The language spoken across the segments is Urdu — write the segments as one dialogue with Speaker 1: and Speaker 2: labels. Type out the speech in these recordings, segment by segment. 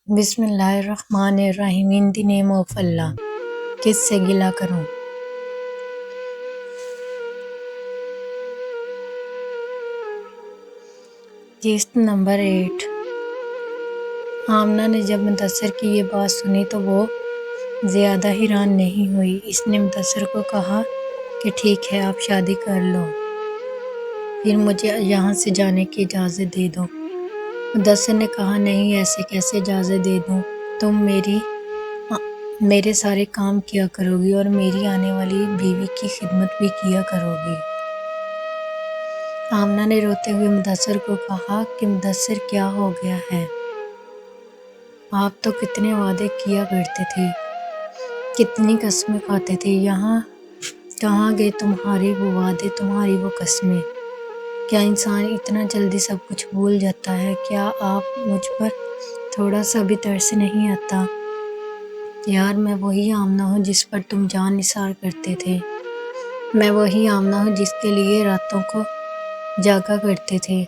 Speaker 1: بسم اللہ الرحمن الرحیم۔ ان دی نیم آف اللہ۔ کس سے گلہ کروں؟ قسط نمبر 8۔ آمنہ نے جب مدثر کی یہ بات سنی تو وہ زیادہ حیران نہیں ہوئی۔ اس نے مدثر کو کہا کہ ٹھیک ہے، آپ شادی کر لو، پھر مجھے یہاں سے جانے کی اجازت دے دو۔ مدثر نے کہا نہیں، ایسے کیسے اجازت دے دوں؟ تم میرے سارے کام کیا کرو گی اور میری آنے والی بیوی کی خدمت بھی کیا کرو گی۔ آمنہ نے روتے ہوئے مدثر کو کہا کہ مدثر کیا ہو گیا ہے؟ آپ تو کتنے وعدے کیا کرتے تھے، کتنی قسمیں کھاتے تھے، یہاں کہاں گئے تمہارے وہ وعدے، تمہاری وہ قسمیں؟ کیا انسان اتنا جلدی سب کچھ بھول جاتا ہے؟ کیا آپ مجھ پر تھوڑا سا بھی ترس نہیں آتا؟ یار، میں وہی آمنہ ہوں جس پر تم جان نثار کرتے تھے، میں وہی آمنہ ہوں جس کے لیے راتوں کو جاگا کرتے تھے۔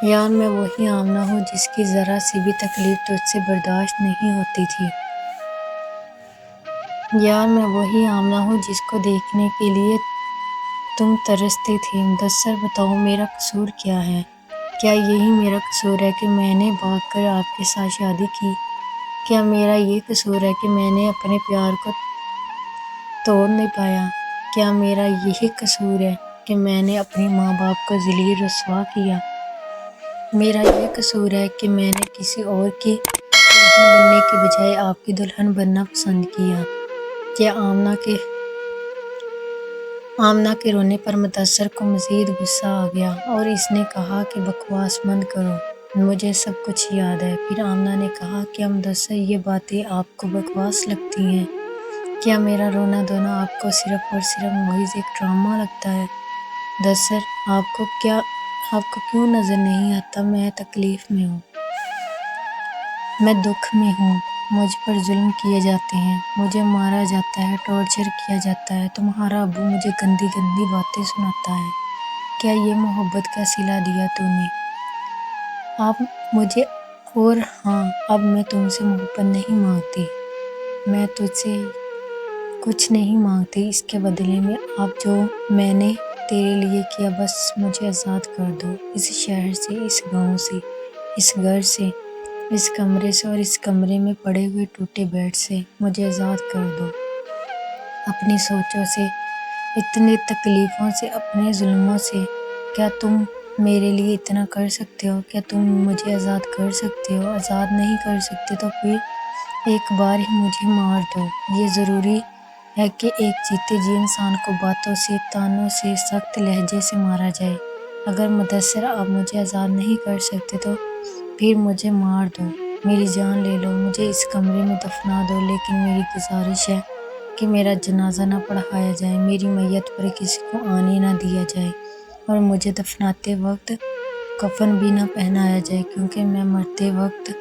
Speaker 1: یار، میں وہی آمنہ ہوں جس کی ذرا سی بھی تکلیف تجھ سے برداشت نہیں ہوتی تھی۔ یار، میں وہی آمنہ ہوں جس کو دیکھنے کے لیے تم ترستے تھے۔ مدثر، بتاؤ میرا قصور کیا ہے؟ کیا یہی میرا قصور ہے کہ میں نے بھاگ کر آپ کے ساتھ شادی کی؟ کیا میرا یہ قصور ہے کہ میں نے اپنے پیار کو توڑ نہیں پایا؟ کیا میرا یہی قصور ہے کہ میں نے اپنی ماں باپ کو ذلیل رسوا کیا؟ میرا یہ قصور ہے کہ میں نے کسی اور کی دلہن بننے کی بجائے آپ کی دلہن بننا پسند کیا؟ کیا آمنہ کے رونے پر مدثر کو مزید غصہ آ گیا اور اس نے کہا کہ بکواس بند کرو، مجھے سب کچھ یاد ہے۔ پھر آمنہ نے کہا، کیا مدثر یہ باتیں آپ کو بکواس لگتی ہیں؟ کیا میرا رونا دھونا آپ کو صرف اور صرف محض ایک ڈرامہ لگتا ہے؟ مدثر، آپ کو کیوں نظر نہیں آتا میں تکلیف میں ہوں، میں دکھ میں ہوں، مجھ پر ظلم کیے جاتے ہیں، مجھے مارا جاتا ہے، ٹارچر کیا جاتا ہے، تمہارا ابو مجھے گندی گندی باتیں سناتا ہے۔ کیا یہ محبت کا صلہ دیا تو نے آپ مجھے؟ اور ہاں، اب میں تم سے محبت نہیں مانگتی، میں تجھ سے کچھ نہیں مانگتی، اس کے بدلے میں اب جو میں نے تیرے لیے کیا، بس مجھے آزاد کر دو، اس شہر سے، اس گاؤں سے، اس گھر سے، اس کمرے سے اور اس کمرے میں پڑے ہوئے ٹوٹے بیڈ سے مجھے آزاد کر دو۔ اپنی سوچوں سے، اتنی تکلیفوں سے، اپنے ظلموں سے، کیا تم میرے لیے اتنا کر سکتے ہو؟ کیا تم مجھے آزاد کر سکتے ہو؟ آزاد نہیں کر سکتے تو پھر ایک بار ہی مجھے مار دو۔ یہ ضروری ہے کہ ایک جیتے جی انسان کو باتوں سے، تانوں سے، سخت لہجے سے مارا جائے؟ اگر مدثر آپ مجھے آزاد نہیں کر سکتے تو پھر مجھے مار دو، میری جان لے لو، مجھے اس کمرے میں دفنا دو، لیکن میری گزارش ہے کہ میرا جنازہ نہ پڑھایا جائے، میری میت پر کسی کو آنے نہ دیا جائے اور مجھے دفناتے وقت کفن بھی نہ پہنایا جائے، کیونکہ میں مرتے وقت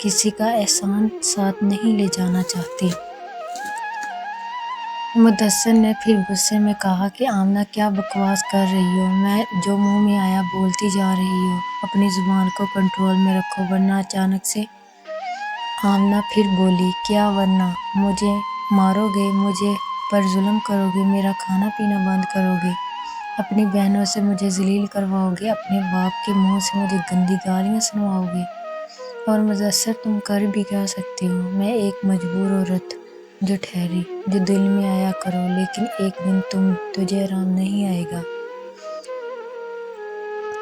Speaker 1: کسی کا احسان ساتھ نہیں لے جانا چاہتی۔ مدثر نے پھر غصے میں کہا کہ آمنہ کیا بکواس کر رہی ہو؟ میں جو منہ میں آیا بولتی جا رہی ہو، اپنی زبان کو کنٹرول میں رکھو ورنہ اچانک سے آمنہ پھر بولی، کیا ورنہ؟ مجھے مارو گے، مجھے پر ظلم کرو گے، میرا کھانا پینا بند کرو گے، اپنی بہنوں سے مجھے ذلیل کرواؤ گے، اپنے باپ کے منہ سے مجھے گندی گالیاں سنواؤ گے؟ اور مدثر، تم کر بھی کیا سکتے ہو؟ میں ایک مجبور عورت جو ٹھہری، جو دل میں آیا کرو، لیکن ایک دن تجھے آرام نہیں آئے گا،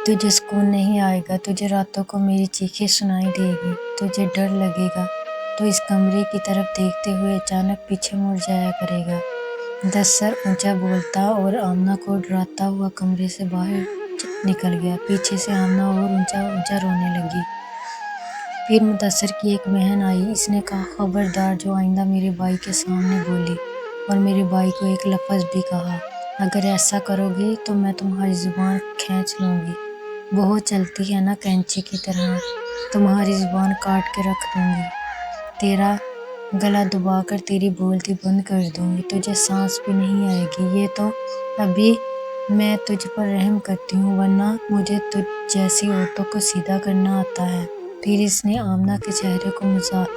Speaker 1: تجھے سکون نہیں آئے گا، تجھے راتوں کو میری چیخیں سنائی دے گی، تجھے ڈر لگے گا، تو اس کمرے کی طرف دیکھتے ہوئے اچانک پیچھے مڑ جایا کرے گا۔ مدثر اونچا بولتا اور آمنہ کو ڈراتا ہوا کمرے سے باہر نکل گیا۔ پیچھے سے آمنہ اور اونچا اونچا رونے لگی۔ پھر مدثر کی ایک بہن آئی، اس نے کہا، خبردار جو آئندہ میرے بھائی کے سامنے بولی اور میرے بھائی کو ایک لفظ بھی کہا، اگر ایسا کرو گی تو میں تمہاری زبان کھینچ لوں گی، بہت چلتی ہے نا کینچی کی طرح، تمہاری زبان کاٹ کے رکھ دوں گی، تیرا گلا دبا کر تیری بولتی بند کر دوں گی، تجھے سانس بھی نہیں آئے گی۔ یہ تو ابھی میں تجھ پر رحم کرتی ہوں، ورنہ مجھے تجھ جیسی عورتوں کو سیدھا کرنا آتا ہے۔ پھر اس نے آمنہ کے چہرے کو مذاق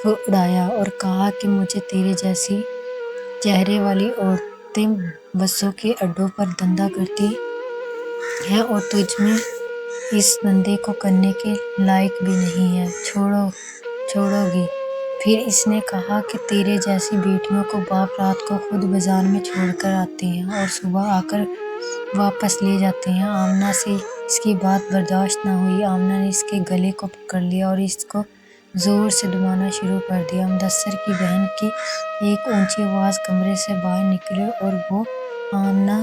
Speaker 1: اڑایا اور کہا کہ مجھے تیرے جیسی چہرے والی عورتیں بسوں کے اڈوں پر دھندا کرتی ہیں اور تجھ میں اس دھندے کو کرنے کے لائق بھی نہیں ہے، چھوڑو گی؟ پھر اس نے کہا کہ تیرے جیسی بیٹیوں کو باپ رات کو خود بازار میں چھوڑ کر آتے ہیں اور صبح آ کر واپس لے جاتے ہیں۔ آمنہ سے اس کی بات برداشت نہ ہوئی۔ آمنہ نے اس کے گلے کو پکڑ لیا اور اس کو زور سے دبانا شروع کر دیا۔ مدثر کی بہن کی ایک اونچی آواز کمرے سے باہر نکلی اور وہ آمنہ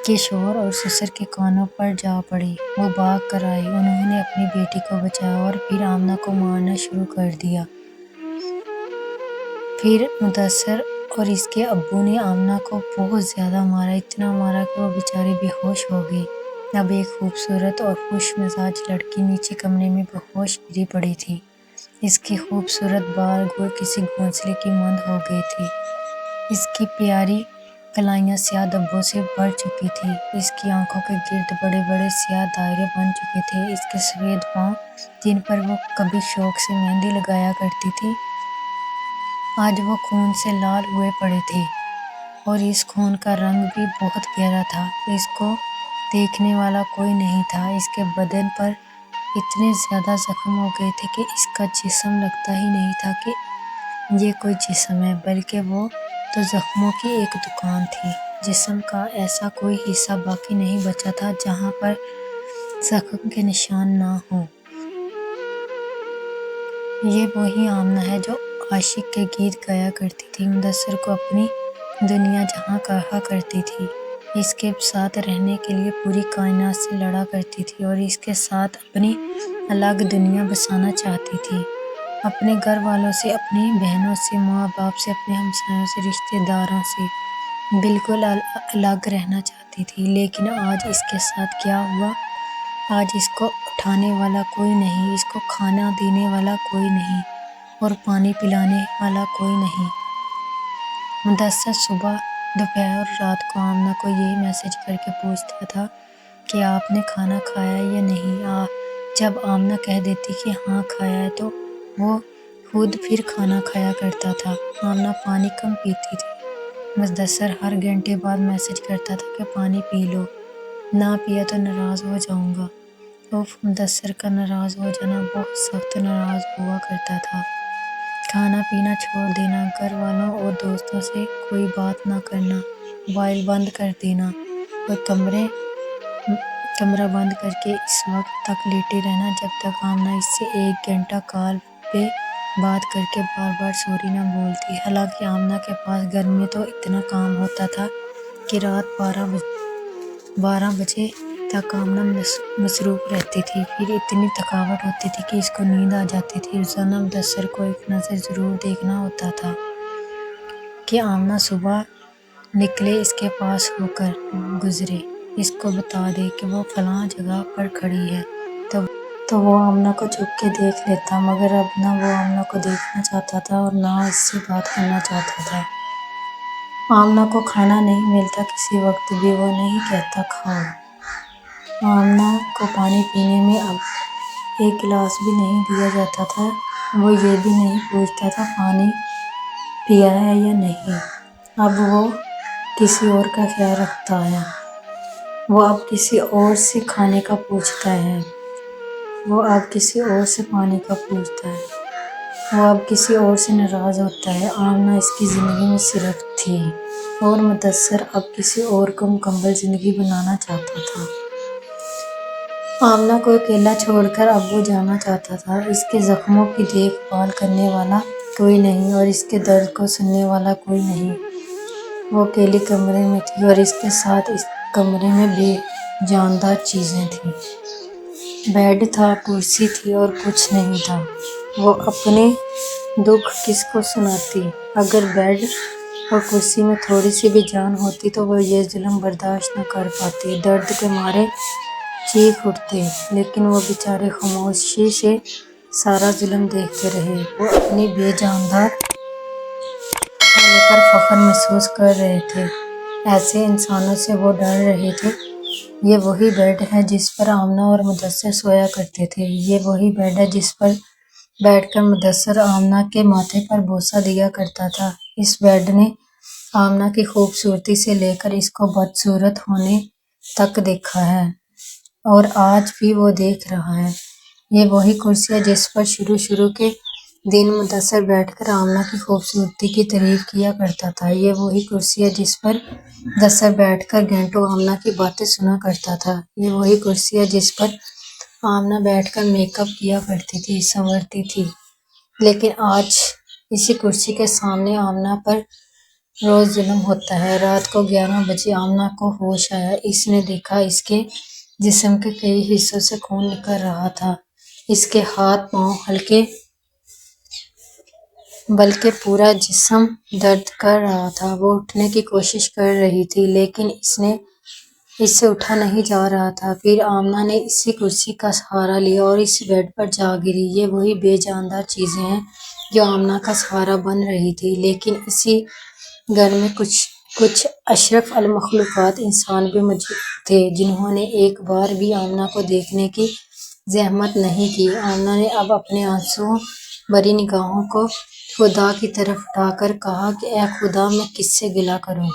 Speaker 1: کے شوہر اور سسر کے کانوں پر جا پڑی۔ وہ بھاگ کر آئے، انہوں نے اپنی بیٹی کو بچایا اور پھر آمنہ کو مارنا شروع کر دیا۔ پھر مدثر اور اس کے ابو نے آمنہ کو بہت زیادہ مارا، اتنا مارا کہ وہ بیچاری بے ہوش ہو گئی۔ اب ایک خوبصورت اور خوش مزاج لڑکی نیچے کمرے میں بے ہوش گری پڑی تھی۔ اس کے خوبصورت بال گویا کسی گھونسلے کی مانند ہو گئے تھے۔ اس کی پیاری کلائیاں سیاہ دھبوں سے بھر چکی تھیں۔ اس کی آنکھوں کے گرد بڑے بڑے سیاہ دائرے بن چکے تھے۔ اس کے سفید پاؤں، جن پر وہ کبھی شوق سے مہندی لگایا کرتی تھی، آج وہ خون سے لال ہوئے پڑے تھے اور اس خون کا رنگ بھی بہت گہرا تھا۔ اس کو دیکھنے والا کوئی نہیں تھا۔ اس کے بدن پر اتنے زیادہ زخم ہو گئے تھے کہ اس کا جسم لگتا ہی نہیں تھا کہ یہ کوئی جسم ہے، بلکہ وہ تو زخموں کی ایک دکان تھی۔ جسم کا ایسا کوئی حصہ باقی نہیں بچا تھا جہاں پر زخم کے نشان نہ ہوں۔ یہ وہی آمنہ ہے جو عاشق کے گیت گایا کرتی تھی، مدثر کو اپنی دنیا جہاں کہا کرتی تھی، اس کے ساتھ رہنے کے لیے پوری کائنات سے لڑا کرتی تھی اور اس کے ساتھ اپنی الگ دنیا بسانا چاہتی تھی، اپنے گھر والوں سے، اپنی بہنوں سے، ماں باپ سے، اپنے ہمسایوں سے، رشتہ داروں سے بالکل الگ رہنا چاہتی تھی۔ لیکن آج اس کے ساتھ کیا ہوا؟ آج اس کو اٹھانے والا کوئی نہیں، اس کو کھانا دینے والا کوئی نہیں اور پانی پلانے والا کوئی نہیں۔ مدثر صبح، دوپہر اور رات کو آمنہ کو یہی میسج کر کے پوچھتا تھا کہ آپ نے کھانا کھایا یا نہیں۔ جب آمنہ کہہ دیتی کہ ہاں کھایا ہے تو وہ خود پھر کھانا کھایا کرتا تھا۔ آمنہ پانی کم پیتی تھی۔ مدثر ہر گھنٹے بعد میسج کرتا تھا کہ پانی پی لو، نہ پیا تو ناراض ہو جاؤں گا۔ مدثر کا ناراض ہو جانا بہت سخت ناراض ہوا کرتا تھا۔ کھانا پینا چھوڑ دینا، گھر والوں اور دوستوں سے کوئی بات نہ کرنا، موبائل بند کر دینا اور کمرہ بند کر کے اس وقت تک لیٹے رہنا جب تک آمنہ اس سے 1 گھنٹہ کال پہ بات کر کے بار بار سوری نہ بولتی۔ حالانکہ آمنہ کے پاس گھر میں تو اتنا کام ہوتا تھا کہ رات 12 بجے تک آمنہ مصروف رہتی تھی، پھر اتنی تھکاوٹ ہوتی تھی کہ اس کو نیند آ جاتی تھی۔ روزانہ مدثر کو ایک نظر ضرور دیکھنا ہوتا تھا کہ آمنہ صبح نکلے اس کے پاس ہو کر گزرے، اس کو بتا دے کہ وہ فلاں جگہ پر کھڑی ہے تو وہ آمنہ کو چھپ کے دیکھ لیتا، مگر اب نہ وہ آمنہ کو دیکھنا چاہتا تھا اور نہ اس سے بات کرنا چاہتا تھا۔ آمنہ کو کھانا نہیں ملتا کسی وقت بھی، وہ نہیں کہتا کھاؤ۔ آمنہ کو پانی پینے میں اب 1 گلاس بھی نہیں دیا جاتا تھا، وہ یہ بھی نہیں پوچھتا تھا پانی پیا ہے یا نہیں۔ اب وہ کسی اور کا خیال رکھتا ہے، وہ اب کسی اور سے کھانے کا پوچھتا ہے، وہ اب کسی اور سے پانی کا پوچھتا ہے، وہ اب کسی اور سے ناراض ہوتا ہے۔ آمنہ اس کی زندگی میں صرف تھی اور مدثر اب کسی اور کو مکمل زندگی بنانا چاہتا تھا۔ آمنہ کو اکیلا چھوڑ کر اب وہ جانا چاہتا تھا۔ اس کے زخموں کی دیکھ بھال کرنے والا کوئی نہیں اور اس کے درد کو سننے والا کوئی نہیں۔ وہ اکیلی کمرے میں تھی اور اس کے ساتھ اس کمرے میں بے جاندار چیزیں تھیں۔ بیڈ تھا، کرسی تھی اور کچھ نہیں تھا۔ وہ اپنے دکھ کس کو سناتی؟ اگر بیڈ اور کرسی میں تھوڑی سی بھی جان ہوتی تو وہ یہ ظلم برداشت نہ کر پاتے، درد کے مارے چیخ اٹھتے، لیکن وہ بیچارے خاموشی سے سارا ظلم دیکھتے رہے۔ وہ اپنی بے جاندار ہونے پر فخر محسوس کر رہے تھے۔ ایسے انسانوں سے وہ ڈر رہے تھے یہ وہی بیڈ ہے جس پر آمنہ اور مدثر سویا کرتے تھے۔ یہ وہی بیڈ ہے جس پر بیٹھ کر مدثر آمنہ کے ماتھے پر بوسہ دیا کرتا تھا۔ اس بیڈ نے آمنہ کی خوبصورتی سے لے کر اس کو بدصورت ہونے تک دیکھا ہے، اور آج بھی وہ دیکھ رہا ہے۔ یہ وہی کرسی ہے جس پر شروع کے دن مدثر بیٹھ کر آمنہ کی خوبصورتی کی تعریف کیا کرتا تھا۔ یہ وہی کرسی ہے جس پر مدثر بیٹھ کر گھنٹوں آمنہ کی باتیں سنا کرتا تھا۔ یہ وہی کرسی ہے جس پر آمنہ بیٹھ کر میک اپ کیا کرتی تھی، سنورتی تھی۔ لیکن آج اسی کرسی کے سامنے آمنہ پر روز ظلم ہوتا ہے۔ رات کو 11 بجے آمنہ کو ہوش آیا۔ اس نے دیکھا اس کے جسم کے کئی حصوں سے خون نکل رہا تھا۔ اس کے ہاتھ پاؤں ہلکے بلکہ پورا جسم درد کر رہا تھا۔ وہ اٹھنے کی کوشش کر رہی تھی لیکن اس سے اٹھا نہیں جا رہا تھا۔ پھر آمنہ نے اسی کرسی کا سہارا لیا اور اس بیڈ پر جا گری۔ یہ وہی بے جاندار چیزیں ہیں جو آمنہ کا سہارا بن رہی تھیں، لیکن اسی گھر میں کچھ اشرف المخلوقات انسان بھی موجود تھے جنہوں نے ایک بار بھی آمنہ کو دیکھنے کی زحمت نہیں کی۔ آمنہ نے اب اپنے آنسوؤں بھری نگاہوں کو خدا کی طرف اٹھا کر کہا کہ اے خدا، میں کس سے گلہ کروں؟